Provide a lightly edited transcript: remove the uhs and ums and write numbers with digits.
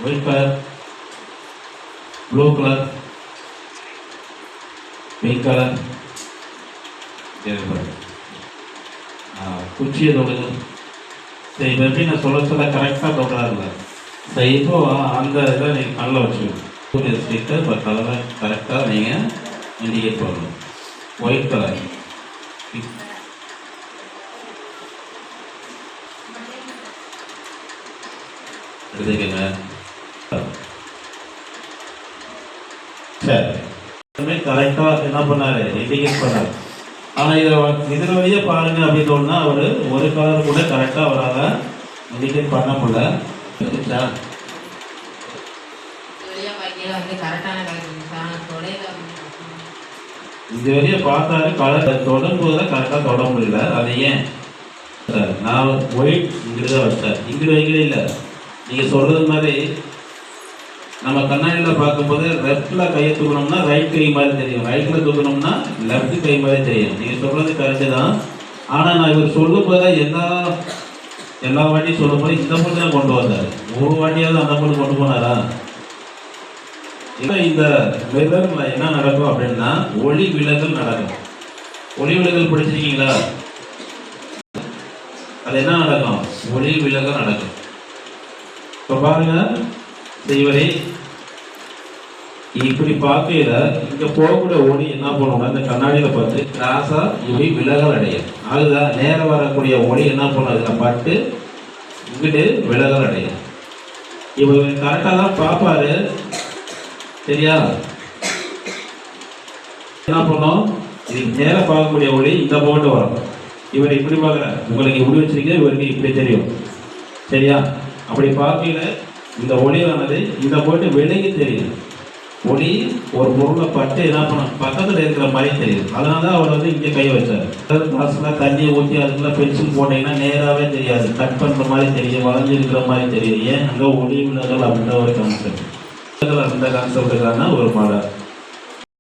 White colour, blue colour, pink colour, குச்சியை தொடுது. சரி, இப்போ எப்படி நான் சொல்ல கரெக்டாக தொடுறாருல. சரி, இப்போ அந்த இதை நீங்கள் கண்ணில் வச்சுக்கணும். ஸ்டிக்கர் இப்போ கலரை கரெக்டாக நீங்கள் இண்டிகேட் பண்ணணும். ஒயிட் கலர், எடுத்துக்கங்க. சரி, கரெக்டாக என்ன பண்ணாரு, இண்டிகேட் பண்ணார். ஆனால் இதில் வழியே பாருங்க அப்படின்னு சொன்னா அவர் ஒரு கலர் கூட கரெக்டாக அவரால் இண்டிகேட் பண்ண முடியல. இந்த வழியை பார்த்தாரு, கலர் தொடும் போதுதான் கரெக்டாக தொட முடியல. அது ஏன் சார், நான் ஒயிட் இங்கிட்டு தான் வச்சேன், இங்கிட்டு வைக்கவே இல்லை. நீங்கள் சொல்றது மாதிரி நம்ம கண்ணாடியில் பார்க்கும்போது லெஃப்டில் கையை தூக்கணும்னா ரைட் கை மாதிரி தெரியும், ரைட்டில் தூக்கணும்னா லெஃப்ட் கை மாதிரி தெரியும். நீங்கள் சொல்கிறது கரெக்டு தான். ஆனால் நான் இவர் சொல்லும் போது எல்லா வாட்டியும் சொல்லும் போது இந்த பொண்ணு தான் கொண்டு வந்தார். ஒரு வாட்டியாவது அந்த பொண்ணு கொண்டு போனாரா? இல்லை, இந்த மிரரில் என்ன நடக்கும் அப்படின்னா ஒளி விலகல் நடக்கும். ஒளி விலகல் படிச்சிருக்கீங்களா? அது என்ன நடக்கும்? ஒளி விலகல் நடக்கும். இப்போ பாருங்க, இவரை இப்படி பார்க்கையில இங்க போகக்கூடிய ஒளி என்ன பண்ணணும், இந்த கண்ணாடியில பார்த்து கிராஸா இப்படி விலகல் அடையும். அதுதான் நேரம் வரக்கூடிய ஒளி என்ன பண்ணும், இதுல பட்டு இங்கிட்டு விலகல் அடையும். இவர் கரெக்டா தான் பார்ப்பாரு. சரியா? என்ன பண்ணும், இது நேரம் பார்க்கக்கூடிய ஒளி இந்த போட்டு வரும். இவர் இப்படி பார்க்குறாரு, உங்களுக்கு இப்படி வச்சிருக்கீங்க, இவருக்கு இப்படி தெரியும். சரியா? அப்படி பார்க்கல இந்த ஒளியானது இந்த போட்டு விலகி தெரியுது. ஒளி ஒரு பொருளை பட்டு என்ன பண்ண பக்கத்தில் இருக்கிற மாதிரி தெரியுது. அதனால தான் அவர் வந்து இங்கே கை வச்சார். கிளாஸ்லாம் தண்ணியை ஊற்றி அதுக்குள்ள பென்சில் போட்டீங்கன்னா நேராகவே தெரியாது, கட் பண்ணுற மாதிரி தெரியும், வளைஞ்சிருக்கிற மாதிரி தெரியுது. ஏன் அங்கே ஒளி விலகல் அப்படின்ற ஒரு கான்செப்ட், அந்த கான்செப்டுக்கான ஒரு மாடல்.